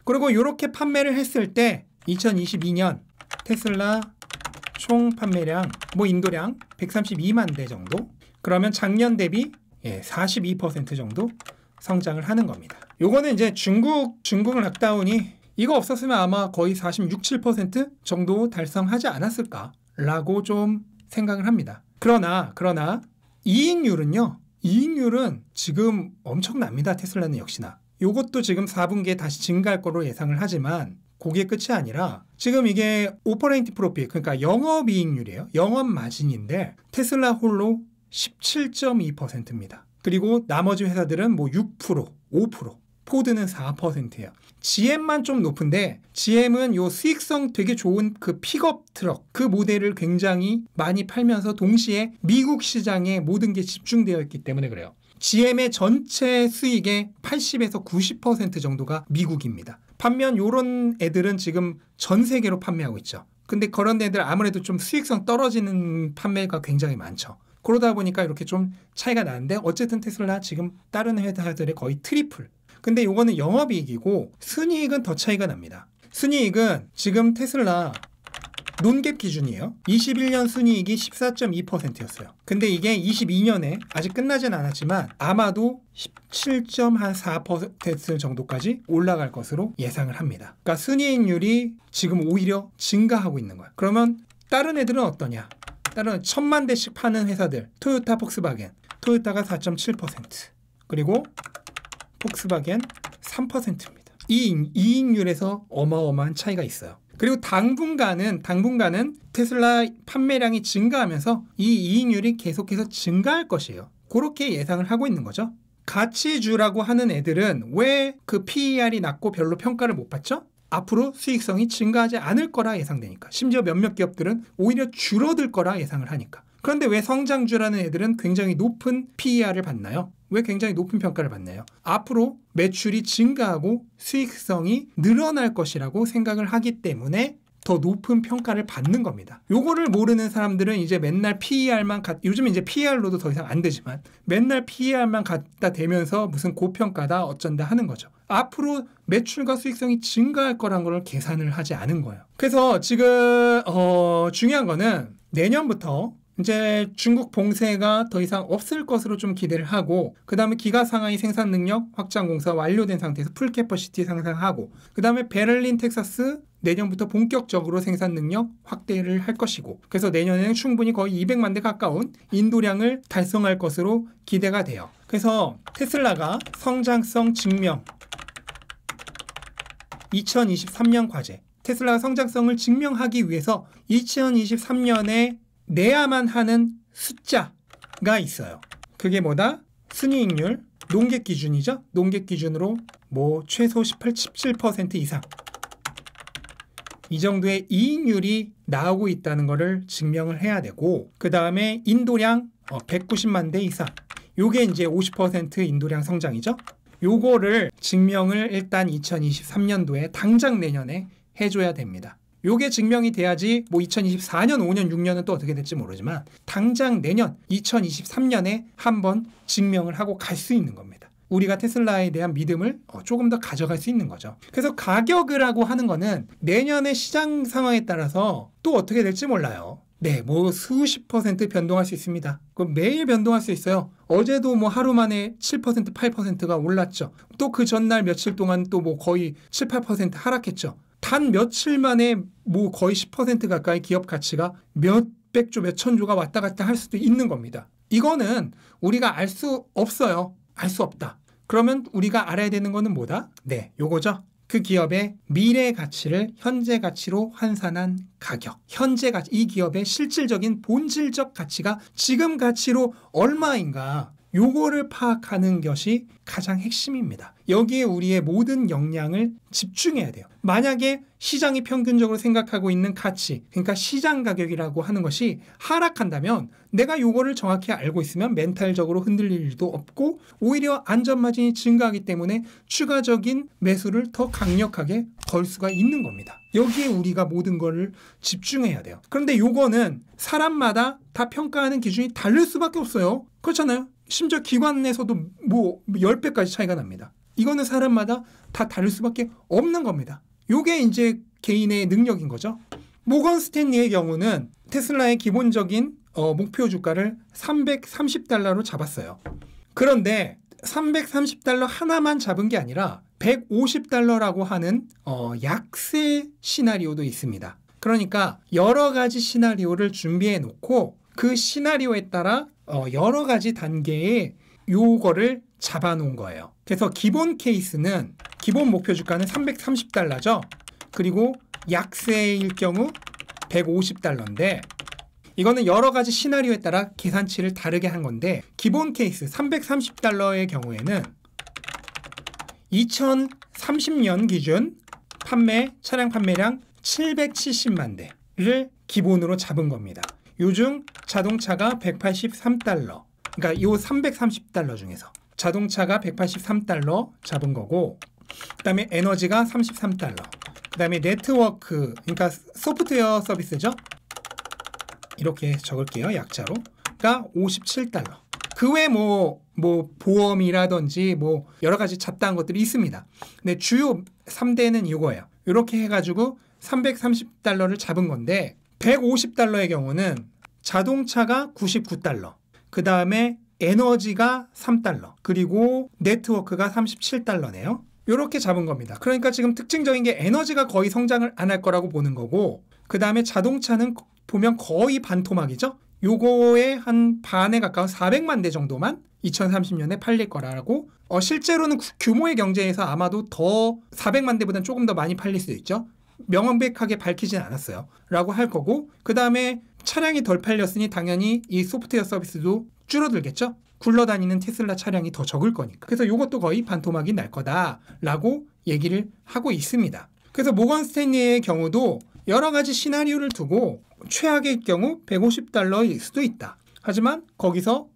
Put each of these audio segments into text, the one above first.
그리고 이렇게 판매를 했을 때 2022년 테슬라 총 판매량, 인도량 132만 대 정도. 그러면 작년 대비 42% 정도 성장을 하는 겁니다. 요거는 이제 중국 락다운이 이거 없었으면 아마 거의 46, 7% 정도 달성하지 않았을까라고 좀 생각을 합니다. 그러나 이익률은 지금 엄청납니다. 테슬라는 역시나. 요것도 지금 4분기에 다시 증가할 거로 예상을 하지만 그게 끝이 아니라 지금 이게 오퍼레이팅 프로핏, 그러니까 영업이익률이에요. 영업마진인데 테슬라 홀로 17.2%입니다. 그리고 나머지 회사들은 6%, 5%, 포드는 4%예요. GM만 좀 높은데 GM은 요 수익성 되게 좋은 그 픽업 트럭 그 모델을 굉장히 많이 팔면서 동시에 미국 시장에 모든 게 집중되어 있기 때문에 그래요. GM의 전체 수익의 80에서 90% 정도가 미국입니다. 반면 요런 애들은 지금 전 세계로 판매하고 있죠. 근데 그런 애들 아무래도 좀 수익성 떨어지는 판매가 굉장히 많죠. 그러다 보니까 이렇게 좀 차이가 나는데 어쨌든 테슬라 지금 다른 회사들의 거의 트리플. 근데 요거는 영업이익이고 순이익은 더 차이가 납니다. 순이익은 지금 테슬라 논갭 기준이에요. 21년 순이익이 14.2%였어요. 근데 이게 22년에 아직 끝나진 않았지만 아마도 17.4% 정도까지 올라갈 것으로 예상을 합니다. 그러니까 순이익률이 지금 오히려 증가하고 있는 거야. 그러면 다른 애들은 어떠냐? 다른 1000만 대씩 파는 회사들, 토요타, 폭스바겐. 토요타가 4.7%, 그리고 폭스바겐 3%입니다. 이 이익률에서 어마어마한 차이가 있어요. 그리고 당분간은 테슬라 판매량이 증가하면서 이 이익률이 계속해서 증가할 것이에요. 그렇게 예상을 하고 있는 거죠. 가치주라고 하는 애들은 왜 그 PER이 낮고 별로 평가를 못 받죠? 앞으로 수익성이 증가하지 않을 거라 예상되니까. 심지어 몇몇 기업들은 오히려 줄어들 거라 예상을 하니까. 그런데 왜 성장주라는 애들은 굉장히 높은 PER을 받나요? 왜 굉장히 높은 평가를 받나요? 앞으로 매출이 증가하고 수익성이 늘어날 것이라고 생각을 하기 때문에 더 높은 평가를 받는 겁니다. 요거를 모르는 사람들은 이제 맨날 PER만 요즘 이제 PER로도 더 이상 안 되지만 맨날 PER만 갖다 대면서 무슨 고평가다 어쩐다 하는 거죠. 앞으로 매출과 수익성이 증가할 거란 걸 계산을 하지 않은 거예요. 그래서 지금 중요한 거는 내년부터 이제 중국 봉쇄가 더 이상 없을 것으로 좀 기대를 하고, 그 다음에 기가 상하이 생산 능력 확장 공사 완료된 상태에서 풀 캐퍼시티 상승하고, 그 다음에 베를린, 텍사스 내년부터 본격적으로 생산 능력 확대를 할 것이고, 그래서 내년에는 충분히 거의 200만 대 가까운 인도량을 달성할 것으로 기대가 돼요. 그래서 테슬라가 성장성 증명 2023년 과제, 테슬라가 성장성을 증명하기 위해서 2023년에 내야만 하는 숫자가 있어요. 그게 뭐다? 순이익률, 논갭 기준이죠. 논갭 기준으로 최소 17% 이상 이 정도의 이익률이 나오고 있다는 것을 증명을 해야 되고, 그 다음에 인도량 190만 대 이상, 요게 이제 50% 인도량 성장이죠. 요거를 증명을 일단 2023년도에 당장 내년에 해줘야 됩니다. 요게 증명이 돼야지 2024년, 5년, 6년은 또 어떻게 될지 모르지만 당장 내년 2023년에 한번 증명을 하고 갈 수 있는 겁니다. 우리가 테슬라에 대한 믿음을 조금 더 가져갈 수 있는 거죠. 그래서 가격이라고 하는 거는 내년의 시장 상황에 따라서 또 어떻게 될지 몰라요. 네, 수십 % 변동할 수 있습니다. 그럼 매일 변동할 수 있어요. 어제도 하루 만에 7%, 8%가 올랐죠. 또 그 전날 며칠 동안 또 거의 7, 8% 하락했죠. 단 며칠 만에 거의 10% 가까이 기업 가치가 몇백조, 몇천조가 왔다 갔다 할 수도 있는 겁니다. 이거는 우리가 알 수 없어요. 알 수 없다. 그러면 우리가 알아야 되는 거는 뭐다? 네, 요거죠. 그 기업의 미래 가치를 현재 가치로 환산한 가격. 현재 가치, 이 기업의 실질적인 본질적 가치가 지금 가치로 얼마인가, 요거를 파악하는 것이 가장 핵심입니다. 여기에 우리의 모든 역량을 집중해야 돼요. 만약에 시장이 평균적으로 생각하고 있는 가치, 그러니까 시장 가격이라고 하는 것이 하락한다면 내가 요거를 정확히 알고 있으면 멘탈적으로 흔들릴 일도 없고 오히려 안전마진이 증가하기 때문에 추가적인 매수를 더 강력하게 걸 수가 있는 겁니다. 여기에 우리가 모든 거를 집중해야 돼요. 그런데 요거는 사람마다 다 평가하는 기준이 다를 수밖에 없어요. 그렇잖아요. 심지어 기관에서도 10배까지 차이가 납니다. 이거는 사람마다 다 다를 수밖에 없는 겁니다. 요게 이제 개인의 능력인 거죠. 모건 스탠리의 경우는 테슬라의 기본적인 목표 주가를 $330로 잡았어요. 그런데 $330 하나만 잡은 게 아니라 $150라고 하는 약세 시나리오도 있습니다. 그러니까 여러 가지 시나리오를 준비해 놓고 그 시나리오에 따라 여러 가지 단계의 요거를 잡아 놓은 거예요. 그래서 기본 케이스는 기본 목표 주가는 $330죠. 그리고 약세일 경우 $150인데 이거는 여러 가지 시나리오에 따라 계산치를 다르게 한 건데 기본 케이스 $330의 경우에는 2030년 기준 차량 판매량 770만 대를 기본으로 잡은 겁니다. 요즘 자동차가 $183, 그러니까 요 $330 중에서 자동차가 $183 잡은 거고, 그 다음에 에너지가 $33, 그 다음에 네트워크, 그러니까 소프트웨어 서비스죠. 이렇게 적을게요. 약자로가 $57. 그 외에 뭐 보험이라든지 뭐 여러 가지 잡다한 것들이 있습니다. 근데 주요 3대는 이거예요. 이렇게 해가지고 $330를 잡은 건데 $150의 경우는 자동차가 $99, 그 다음에 에너지가 $3, 그리고 네트워크가 $37네요. 이렇게 잡은 겁니다. 그러니까 지금 특징적인 게 에너지가 거의 성장을 안 할 거라고 보는 거고, 그 다음에 자동차는 보면 거의 반토막이죠. 요거의 한 반에 가까운 400만 대 정도만 2030년에 팔릴 거라고, 실제로는 규모의 경제에서 아마도 더 400만 대보다는 조금 더 많이 팔릴 수도 있죠. 명확하게 밝히진 않았어요. 라고 할 거고, 그 다음에 차량이 덜 팔렸으니 당연히 이 소프트웨어 서비스도 줄어들겠죠. 굴러다니는 테슬라 차량이 더 적을 거니까. 그래서 이것도 거의 반토막이 날 거다라고 얘기를 하고 있습니다. 그래서 모건 스탠리의 경우도 여러 가지 시나리오를 두고 최악의 경우 $150일 수도 있다. 하지만 거기서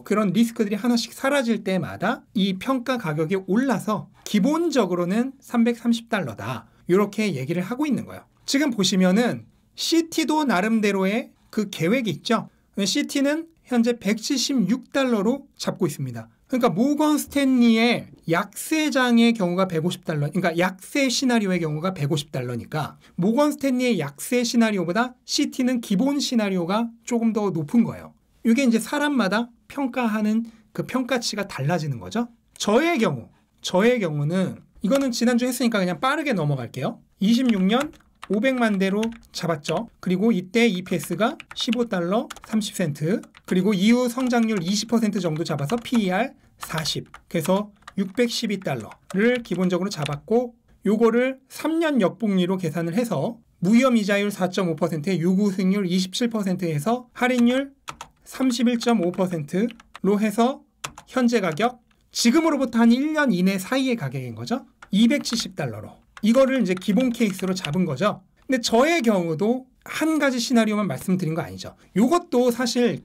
그런 리스크들이 하나씩 사라질 때마다 이 평가 가격이 올라서 기본적으로는 $330다. 이렇게 얘기를 하고 있는 거예요. 지금 보시면은 CT도 나름대로의 그 계획이 있죠. CT는 현재 $176로 잡고 있습니다. 그러니까 모건 스탠리의 약세장의 경우가 $150, 그러니까 약세 시나리오의 경우가 $150니까 모건 스탠리의 약세 시나리오보다 CT는 기본 시나리오가 조금 더 높은 거예요. 이게 이제 사람마다 평가하는 그 평가치가 달라지는 거죠. 저의 경우는 이거는 지난주 했으니까 그냥 빠르게 넘어갈게요. 26년 500만 대로 잡았죠. 그리고 이때 EPS가 $15 30센트, 그리고 이후 성장률 20% 정도 잡아서 PER 40, 그래서 $612를 기본적으로 잡았고, 요거를 3년 역복리로 계산을 해서 무이자율 4.5%에 요구 수익률 27%에서 할인율 31.5%로 해서 현재 가격, 지금으로부터 한 1년 이내 사이의 가격인 거죠. $270로. 이거를 이제 기본 케이스로 잡은 거죠. 근데 저의 경우도 한 가지 시나리오만 말씀드린 거 아니죠. 이것도 사실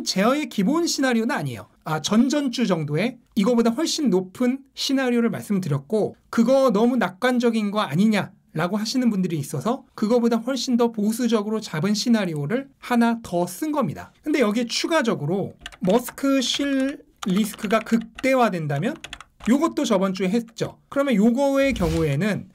제어의 기본 시나리오는 아니에요. 전전주 정도의 이거보다 훨씬 높은 시나리오를 말씀드렸고, 그거 너무 낙관적인 거 아니냐라고 하시는 분들이 있어서 그거보다 훨씬 더 보수적으로 잡은 시나리오를 하나 더 쓴 겁니다. 근데 여기에 추가적으로 머스크 쉴 리스크가 극대화된다면 요것도 저번 주에 했죠. 그러면 요거의 경우에는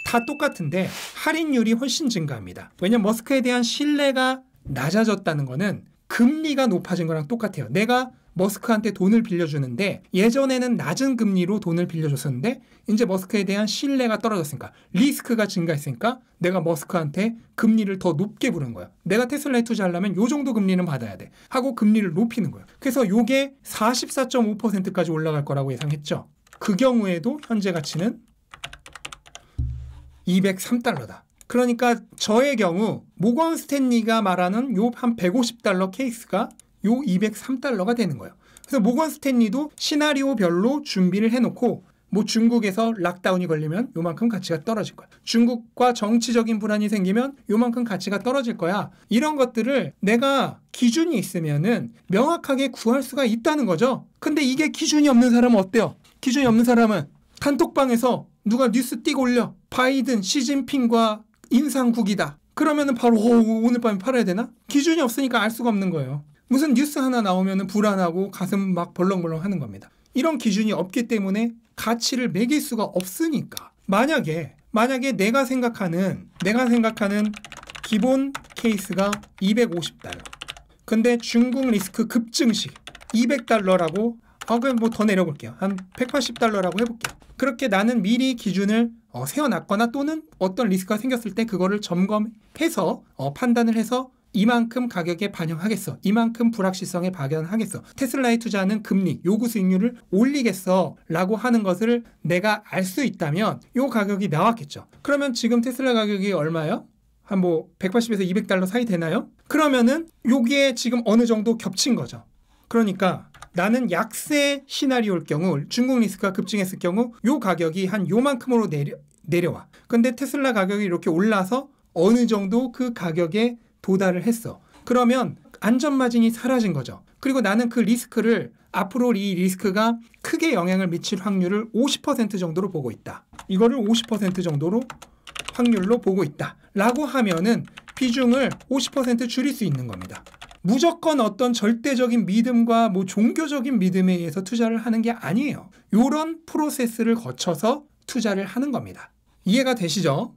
다 똑같은데 할인율이 훨씬 증가합니다. 왜냐면 머스크에 대한 신뢰가 낮아졌다는 거는 금리가 높아진 거랑 똑같아요. 내가 머스크한테 돈을 빌려주는데 예전에는 낮은 금리로 돈을 빌려줬었는데 이제 머스크에 대한 신뢰가 떨어졌으니까, 리스크가 증가했으니까 내가 머스크한테 금리를 더 높게 부른 거예요. 내가 테슬라에 투자하려면 요 정도 금리는 받아야 돼 하고 금리를 높이는 거예요. 그래서 요게 44.5%까지 올라갈 거라고 예상했죠. 그 경우에도 현재 가치는 $203다. 그러니까 저의 경우 모건 스탠리가 말하는 요 한 $150 케이스가 요 $203가 되는 거예요. 그래서 모건 스탠리도 시나리오별로 준비를 해놓고, 뭐 중국에서 락다운이 걸리면 요만큼 가치가 떨어질 거야. 중국과 정치적인 불안이 생기면 요만큼 가치가 떨어질 거야. 이런 것들을 내가 기준이 있으면은 명확하게 구할 수가 있다는 거죠. 근데 이게 기준이 없는 사람은 어때요? 기준이 없는 사람은 단톡방에서 누가 뉴스 띄고 올려. 바이든, 시진핑과 인상국이다. 그러면은 바로 오늘 밤에 팔아야 되나? 기준이 없으니까 알 수가 없는 거예요. 무슨 뉴스 하나 나오면은 불안하고 가슴 막 벌렁벌렁 하는 겁니다. 이런 기준이 없기 때문에 가치를 매길 수가 없으니까. 만약에 내가 생각하는 기본 케이스가 250달러. 근데 중국 리스크 급증시 200달러라고 그럼 뭐 더 내려볼게요. 한 180달러라고 해볼게요. 그렇게 나는 미리 기준을 세워놨거나 또는 어떤 리스크가 생겼을 때 그거를 점검해서 판단을 해서 이만큼 가격에 반영하겠어. 이만큼 불확실성에 반영하겠어. 테슬라에 투자하는 금리, 요구 수익률을 올리겠어. 라고 하는 것을 내가 알 수 있다면 요 가격이 나왔겠죠. 그러면 지금 테슬라 가격이 얼마예요? 한 뭐 180에서 200달러 사이 되나요? 그러면은 요게 지금 어느 정도 겹친 거죠. 그러니까 나는 약세 시나리오일 경우 중국 리스크가 급증했을 경우 요 가격이 한 요만큼으로 내려와. 근데 테슬라 가격이 이렇게 올라서 어느 정도 그 가격에 도달을 했어. 그러면 안전마진이 사라진 거죠. 그리고 나는 그 리스크를 앞으로 이 리스크가 크게 영향을 미칠 확률을 50% 정도로 보고 있다. 이거를 50% 정도로 확률로 보고 있다. 라고 하면은 비중을 50% 줄일 수 있는 겁니다. 무조건 어떤 절대적인 믿음과 뭐 종교적인 믿음에 의해서 투자를 하는 게 아니에요. 이런 프로세스를 거쳐서 투자를 하는 겁니다. 이해가 되시죠?